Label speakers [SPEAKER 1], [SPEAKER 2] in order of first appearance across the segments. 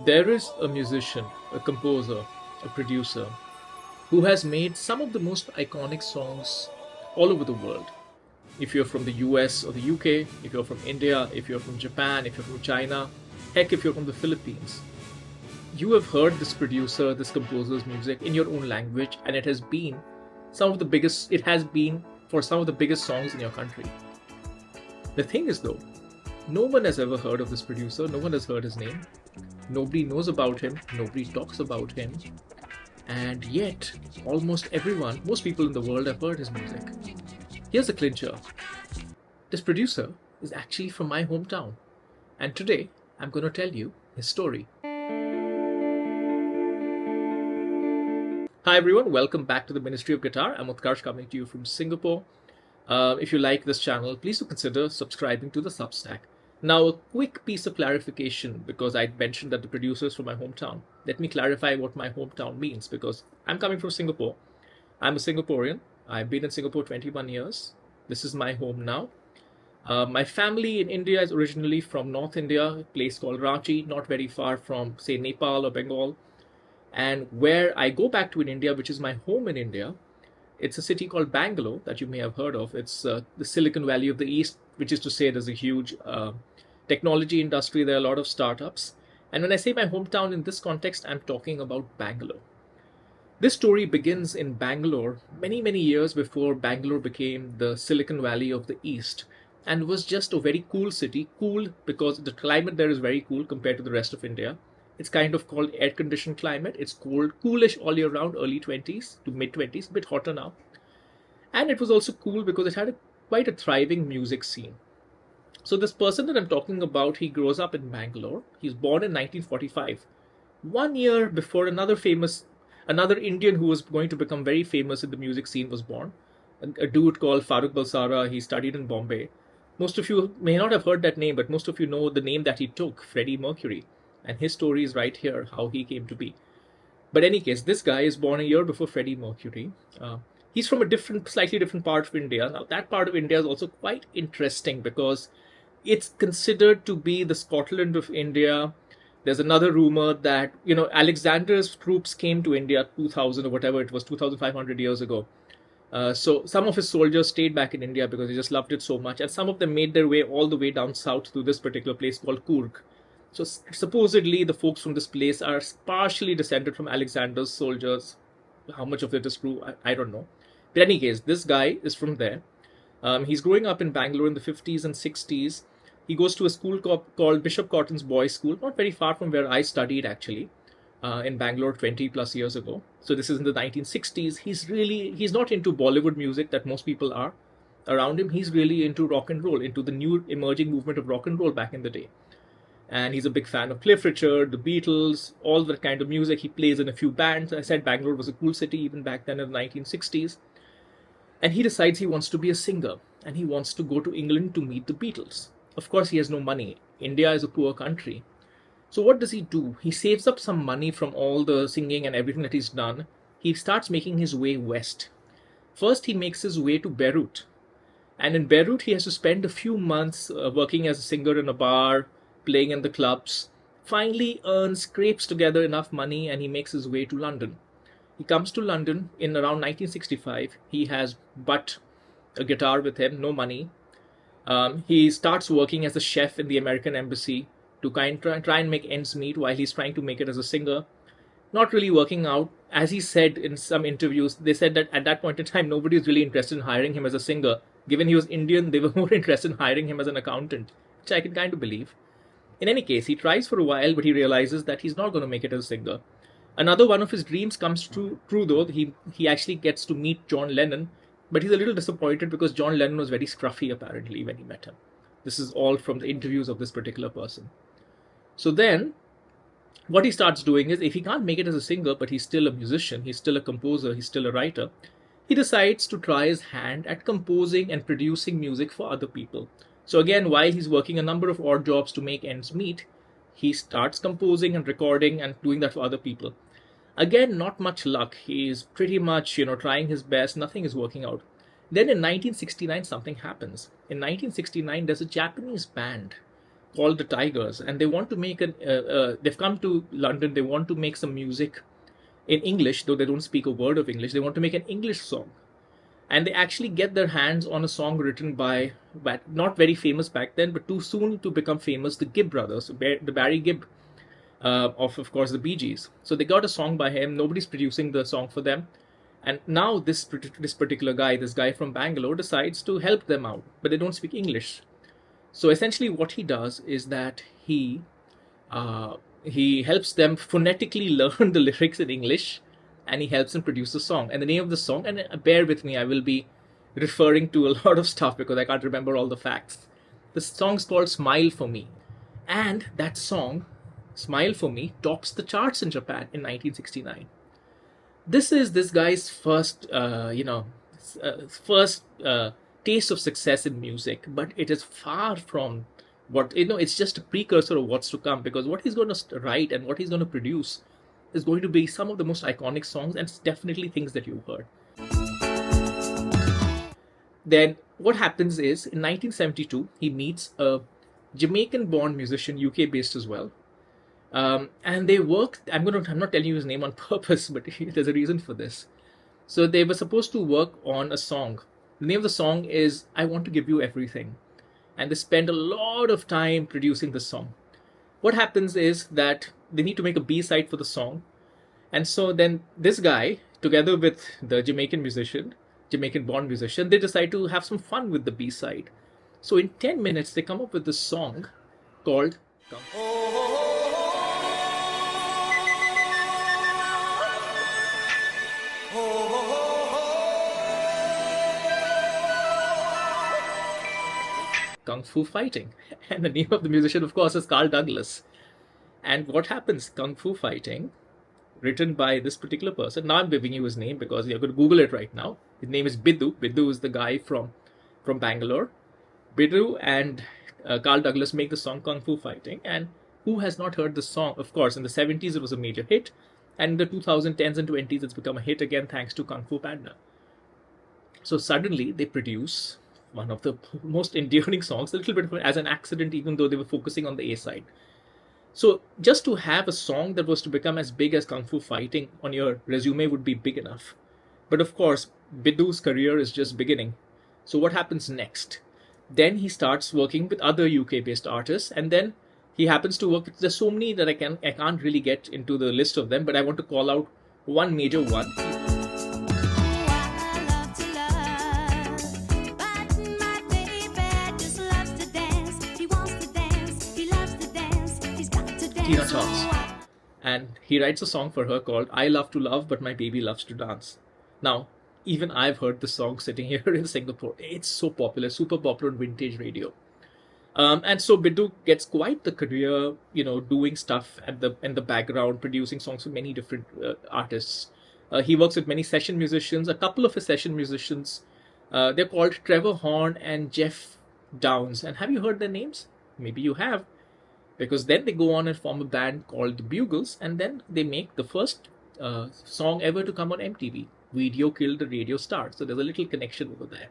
[SPEAKER 1] There is a musician, a composer, a producer who has made some of the most iconic songs all over the world. If you're from the US or the UK, if you're from India, if you're from Japan, if you're from China, heck, if you're from the Philippines, you have heard this producer, this composer's music in your own language, and it has been for some of the biggest songs in your country. The thing is, though, no one has ever heard of this producer, no one has heard his name, nobody knows about him, nobody talks about him, and yet most people in the world have heard his music. Here's the clincher. This producer is actually from my hometown, and today I'm going to tell you his story. Hi everyone, welcome back to the Ministry of Guitar. I'm Utkarsh coming to you from Singapore. If you like this channel, please do consider subscribing to the Substack. Now, a quick piece of clarification, because I mentioned that the producer is from my hometown. Let me clarify what my hometown means, because I'm coming from Singapore. I'm a Singaporean. I've been in Singapore 21 years. This is my home now. My family in India is originally from North India, a place called Ranchi, not very far from, say, Nepal or Bengal. And where I go back to in India, which is my home in India, it's a city called Bangalore that you may have heard of. It's the Silicon Valley of the East, which is to say there's a huge technology industry. There are a lot of startups. And when I say my hometown in this context, I'm talking about Bangalore. This story begins in Bangalore many, many years before Bangalore became the Silicon Valley of the East and was just a very cool city. Cool because the climate there is very cool compared to the rest of India. It's kind of called air-conditioned climate. It's cold, coolish all year round, early 20s to mid-20s, a bit hotter now. And it was also cool because it had quite a thriving music scene. So this person that I'm talking about, he grows up in Bangalore. He's born in 1945, 1 year before another Indian who was going to become very famous in the music scene was born. A dude called Farooq Balsara. He studied in Bombay. Most of you may not have heard that name, but most of you know the name that he took, Freddy Mercury. And his story is right here, how he came to be. But in any case, this guy is born a year before Freddie Mercury. He's from a slightly different part of India. Now, that part of India is also quite interesting because it's considered to be the Scotland of India. There's another rumor that, Alexander's troops came to India 2000 or whatever it was, 2,500 years ago. So some of his soldiers stayed back in India because they just loved it so much. And some of them made their way all the way down south to this particular place called Coorg. So supposedly the folks from this place are partially descended from Alexander's soldiers. How much of it is true, I don't know. But in any case, this guy is from there. He's growing up in Bangalore in the 50s and 60s. He goes to a school called Bishop Cotton's Boys' School, not very far from where I studied actually, in Bangalore 20 plus years ago. So this is in the 1960s. He's not into Bollywood music that most people are around him. He's really into rock and roll, into the new emerging movement of rock and roll back in the day. And he's a big fan of Cliff Richard, the Beatles, all that kind of music. He plays in a few bands. I said Bangalore was a cool city even back then in the 1960s. And he decides he wants to be a singer. And he wants to go to England to meet the Beatles. Of course, he has no money. India is a poor country. So what does he do? He saves up some money from all the singing and everything that he's done. He starts making his way west. First, he makes his way to Beirut. And in Beirut, he has to spend a few months working as a singer in a bar, playing in the clubs, finally scrapes together enough money, and he makes his way to London. He comes to London in around 1965. He has but a guitar with him, no money. He starts working as a chef in the American embassy to try and make ends meet while he's trying to make it as a singer. Not really working out. As he said in some interviews, they said that at that point in time, nobody was really interested in hiring him as a singer. Given he was Indian, they were more interested in hiring him as an accountant, which I can kind of believe. In any case, he tries for a while, but he realizes that he's not going to make it as a singer. Another one of his dreams comes true though. He actually gets to meet John Lennon, but he's a little disappointed because John Lennon was very scruffy apparently when he met him. This is all from the interviews of this particular person. So then, what he starts doing is, if he can't make it as a singer, but he's still a musician, he's still a composer, he's still a writer, he decides to try his hand at composing and producing music for other people. So again, while he's working a number of odd jobs to make ends meet, he starts composing and recording and doing that for other people. Again, not much luck. He's pretty much, trying his best. Nothing is working out. Then in 1969, something happens. In 1969, there's a Japanese band called the Tigers, and they want to make they've come to London. They want to make some music in English, though they don't speak a word of English. They want to make an English song, and they actually get their hands on a song written by not very famous back then, but too soon to become famous, the Gibb brothers, the Barry Gibb of course the Bee Gees. So they got a song by him. Nobody's producing the song for them, and now this particular guy, this guy from Bangalore, decides to help them out, but they don't speak English. So essentially, what he does is that he helps them phonetically learn the lyrics in English, and he helps them produce the song. And the name of the song, and bear with me, I will be referring to a lot of stuff because I can't remember all the facts. The song's called "Smile for Me," and that song, "Smile for Me," tops the charts in Japan in 1969. This is this guy's first, first taste of success in music, but it is far from what it's just a precursor of what's to come, because what he's going to write and what he's going to produce is going to be some of the most iconic songs, and it's definitely things that you've heard. Then what happens is, in 1972, he meets a Jamaican-born musician, UK-based as well, and they worked. I'm not telling you his name on purpose, but there's a reason for this. So they were supposed to work on a song. The name of the song is "I Want to Give You Everything," and they spend a lot of time producing the song. What happens is that they need to make a B-side for the song, and so then this guy, together with the Jamaican-born musician, they decide to have some fun with the B-side. So in 10 minutes, they come up with this song called Kung Fu Fighting. And the name of the musician, of course, is Carl Douglas. And what happens? Kung Fu Fighting, written by this particular person. Now I'm giving you his name because you're going to Google it right now. His name is Biddu. Biddu is the guy from Bangalore. Biddu and Carl Douglas make the song Kung Fu Fighting. And who has not heard the song? Of course, in the 70s it was a major hit. And in the 2010s and 20s it's become a hit again thanks to Kung Fu Panda. So suddenly they produce one of the most endearing songs, a little bit as an accident, even though they were focusing on the A side. So just to have a song that was to become as big as Kung Fu Fighting on your resume would be big enough. But of course, Biddu's career is just beginning. So what happens next? Then he starts working with other UK-based artists, and then he happens to work with, there's so many that I can't really get into the list of them, but I want to call out one major one. Tina Charles. And he writes a song for her called "I Love to Love, But My Baby Loves to Dance." Now, even I've heard the song sitting here in Singapore. It's so popular, super popular on vintage radio. And so Biddu gets quite the career, doing stuff in the background, producing songs for many different artists. He works with many session musicians. A couple of his session musicians, they're called Trevor Horn and Jeff Downs. And have you heard their names? Maybe you have. Because then they go on and form a band called the Buggles, and then they make the first song ever to come on MTV. Video Killed the Radio Star. So there's a little connection over there.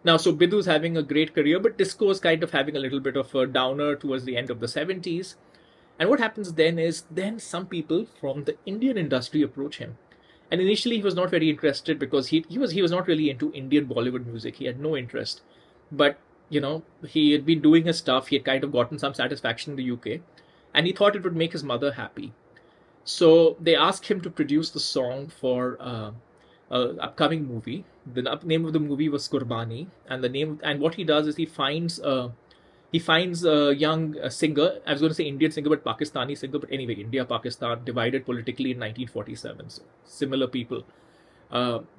[SPEAKER 1] Now, so Biddu's having a great career, but disco is kind of having a little bit of a downer towards the end of the 70s. And what happens then is, some people from the Indian industry approach him. And initially he was not very interested because he was not really into Indian Bollywood music. He had no interest. But he had been doing his stuff. He had kind of gotten some satisfaction in the UK, and he thought it would make his mother happy. So they asked him to produce the song for an upcoming movie. The name of the movie was Kurbani, and what he does is he finds a young singer. I was going to say Indian singer, but Pakistani singer. But anyway, India, Pakistan divided politically in 1947. So similar people.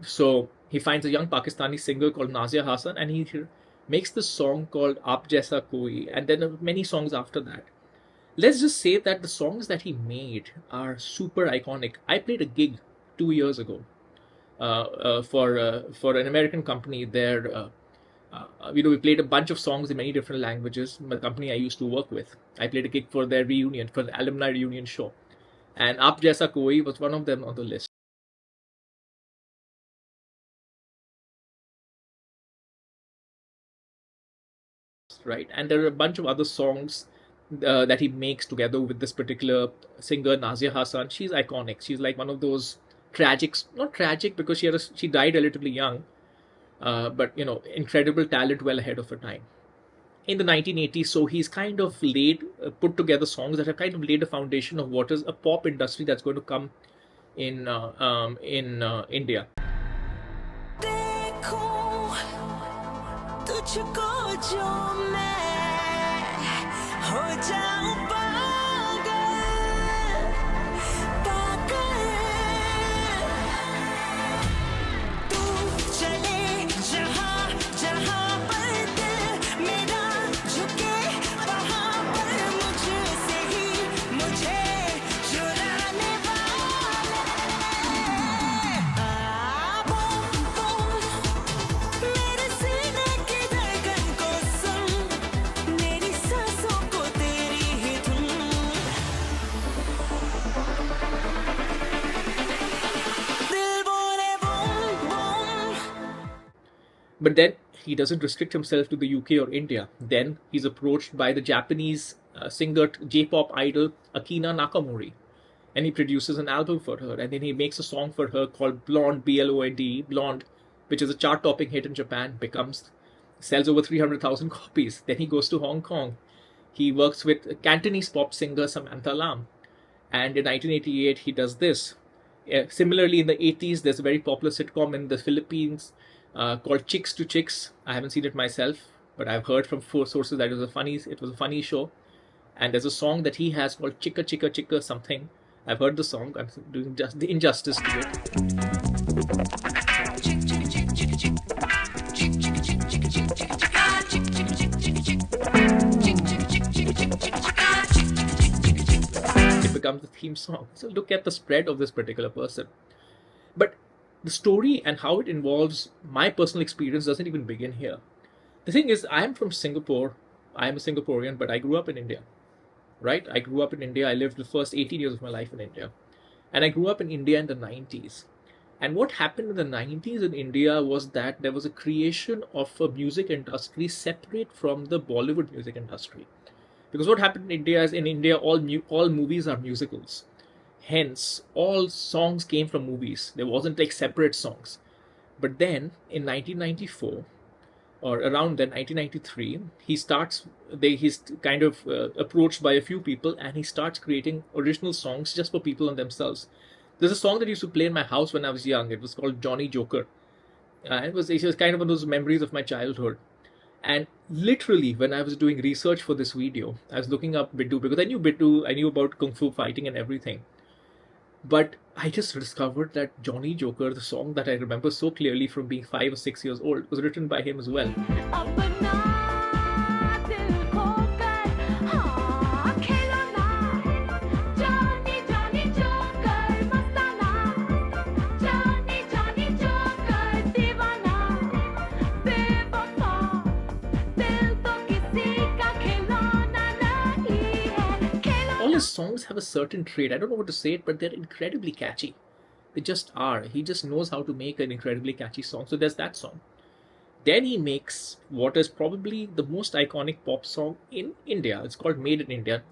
[SPEAKER 1] So he finds a young Pakistani singer called Nazia Hassan, and he makes this song called "Aap Jaisa Koi," and then many songs after that. Let's just say that the songs that he made are super iconic. I played a gig 2 years ago for an American company. There, we played a bunch of songs in many different languages. The company I used to work with, I played a gig for their reunion, for the alumni reunion show, and "Aap Jaisa Koi" was one of them on the list. right? And there are a bunch of other songs that he makes together with this particular singer, Nazia Hassan. She's iconic. She's like one of those tragic, not tragic because she died relatively young, but incredible talent well ahead of her time in the 1980s. So he's kind of put together songs that have kind of laid a foundation of what is a pop industry that's going to come in India. But then he doesn't restrict himself to the UK or India. Then he's approached by the Japanese singer, J-pop idol Akina Nakamori, and he produces an album for her. And then he makes a song for her called Blonde, Blonde, Blonde, which is a chart-topping hit in Japan, sells over 300,000 copies. Then he goes to Hong Kong. He works with Cantonese pop singer Samantha Lam. And in 1988, he does this. Similarly, in the 80s, there's a very popular sitcom in the Philippines called Chicks to Chicks. I haven't seen it myself, but I've heard from 4 sources that it was a funny show. And there's a song that he has called Chicka Chicka Chicka something. I've heard the song. I'm doing just the injustice to it. It becomes the theme song. So look at the spread of this particular person. But the story and how it involves my personal experience doesn't even begin here. The thing is, I am from Singapore. I am a Singaporean, but I grew up in India, right? I grew up in India. I lived the first 18 years of my life in India. And I grew up in India in the 90s. And what happened in the 90s in India was that there was a creation of a music industry separate from the Bollywood music industry. Because what happened in India is, in India, all movies are musicals. Hence, all songs came from movies. There wasn't like separate songs. But then, in 1994, or around then, 1993, he's kind of approached by a few people, and he starts creating original songs just for people and themselves. There's a song that used to play in my house when I was young. It was called Johnny Joker. It was kind of one of those memories of my childhood. And literally, when I was doing research for this video, I was looking up Biddu, because I knew Biddu, I knew about Kung Fu fighting and everything. But I just discovered that Johnny Joker, the song that I remember so clearly from being 5 or 6 years old, was written by him as well. Songs have a certain trait. I don't know what to say it, but they're incredibly catchy. They just are. He just knows how to make an incredibly catchy song. So there's that song. Then he makes what is probably the most iconic pop song in India. It's called Made in India.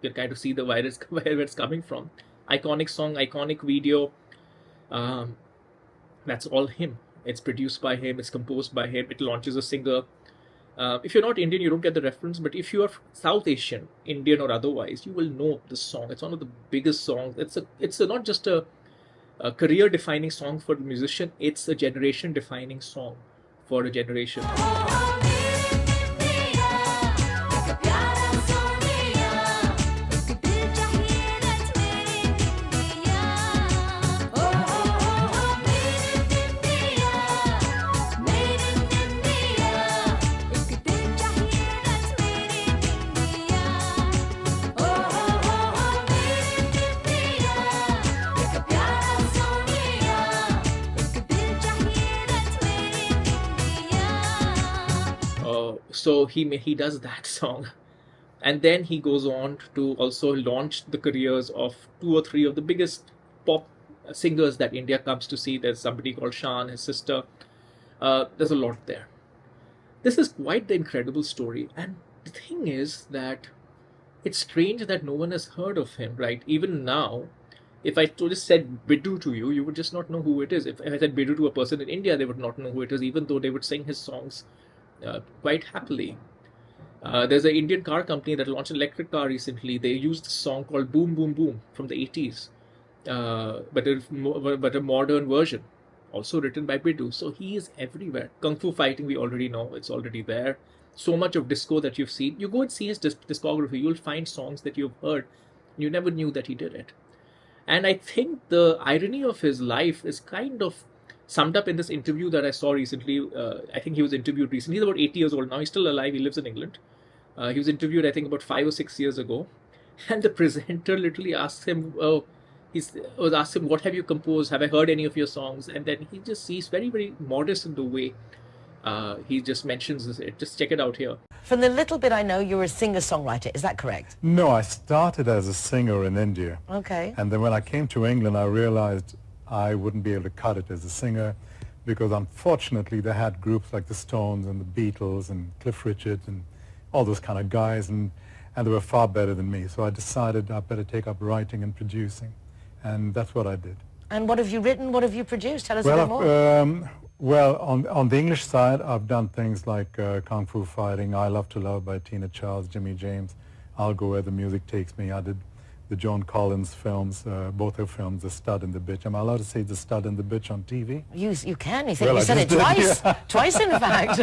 [SPEAKER 1] You can kind of see where it's coming from. Iconic song, iconic video. That's all him. It's produced by him. It's composed by him. It launches a singer. If you're not Indian, you don't get the reference. But if you are South Asian, Indian or otherwise, you will know this song. It's one of the biggest songs. It's not just a career-defining song for the musician. It's a generation-defining song for a generation. So he does that song, and then he goes on to also launch the careers of 2 or 3 of the biggest pop singers that India comes to see. There's somebody called Shan, his sister. There's a lot there. This is quite the incredible story. And the thing is that it's strange that no one has heard of him, right? Even now, if I just said Biddu to you, you would just not know who it is. If I said Biddu to a person in India, they would not know who it is, even though they would sing his songs quite happily. There's an Indian car company that launched an electric car recently. They used a song called Boom Boom Boom from the 80s, but a modern version, also written by Biddu. So he is everywhere. Kung Fu Fighting, we already know, it's already there. So much of disco that you've seen. You go and see his discography, you'll find songs that you've heard. You never knew that he did it. And I think the irony of his life is kind of summed up in this interview that I saw recently. I think he was interviewed recently. He's about 80 years old now. He's still alive. He lives in England. He was interviewed, I think, about 5 or 6 years ago. And the presenter literally asks him, asked him, what have you composed? Have I heard any of your songs? And then he's very, very modest in the way he just mentions it. Just check it out here.
[SPEAKER 2] From the little bit I know, you're a singer-songwriter. Is that correct?
[SPEAKER 3] No, I started as a singer in India.
[SPEAKER 2] Okay.
[SPEAKER 3] And then when I came to England, I realized I wouldn't be able to cut it as a singer because unfortunately they had groups like the Stones and the Beatles and Cliff Richard and all those kind of guys, and they were far better than me. So I decided I better take up writing and producing, and that's what I did.
[SPEAKER 2] And what have you written? What have you produced? Tell us a bit more.
[SPEAKER 3] Well, on the English side, I've done things like Kung Fu Fighting, I Love to Love by Tina Charles, Jimmy James, I'll Go Where the Music Takes Me. I did the Joan Collins films, both her films, The Stud and the Bitch. Am I allowed to say The Stud and the Bitch on TV?
[SPEAKER 2] You can. You said it twice. Yeah. Twice, in fact.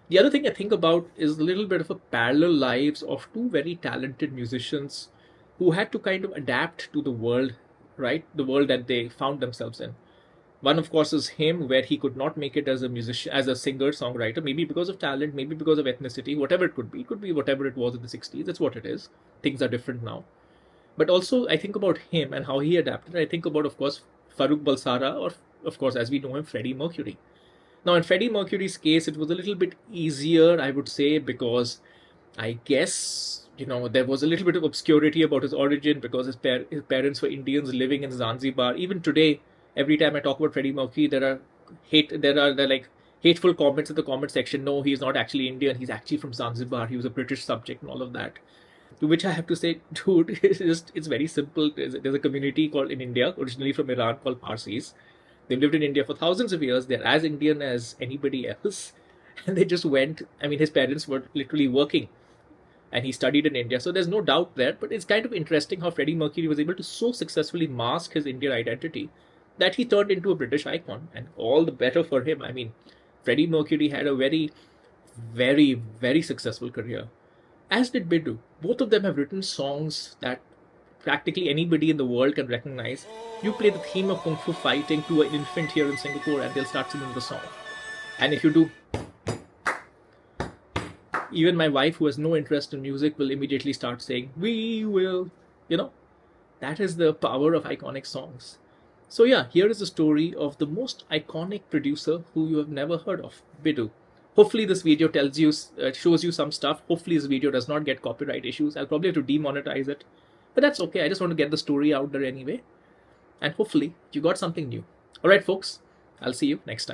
[SPEAKER 1] The other thing I think about is a little bit of a parallel lives of two very talented musicians who had to kind of adapt to the world, right? The world that they found themselves in. One, of course, is him, where he could not make it as a musician, as a singer, songwriter, maybe because of talent, maybe because of ethnicity, whatever it could be. It could be whatever it was in the 60s. That's what it is. Things are different now. But also, I think about him and how he adapted. I think about, of course, Farrukh Balsara, or, of course, as we know him, Freddie Mercury. Now, in Freddie Mercury's case, it was a little bit easier, I would say, because I guess, there was a little bit of obscurity about his origin because his parents were Indians living in Zanzibar. Even today, every time I talk about Freddie Mercury, there are hateful comments in the comment section. No, he's not actually Indian. He's actually from Zanzibar. He was a British subject and all of that. To which I have to say, dude, it's very simple. There's a community called in India, originally from Iran, called Parsis. They've lived in India for thousands of years. They're as Indian as anybody else. And they just went, his parents were literally working. And he studied in India. So there's no doubt there. But it's kind of interesting how Freddie Mercury was able to so successfully mask his Indian identity that he turned into a British icon, and all the better for him. Freddie Mercury had a very, very, very successful career, as did Biddu. Both of them have written songs that practically anybody in the world can recognize. You play the theme of Kung Fu Fighting to an infant here in Singapore and they'll start singing the song. And if you do, even my wife, who has no interest in music, will immediately start saying, we will, that is the power of iconic songs. So yeah, here is the story of the most iconic producer who you have never heard of, Biddu. Hopefully this video shows you some stuff. Hopefully this video does not get copyright issues. I'll probably have to demonetize it. But that's okay. I just want to get the story out there anyway. And hopefully you got something new. Alright folks, I'll see you next time.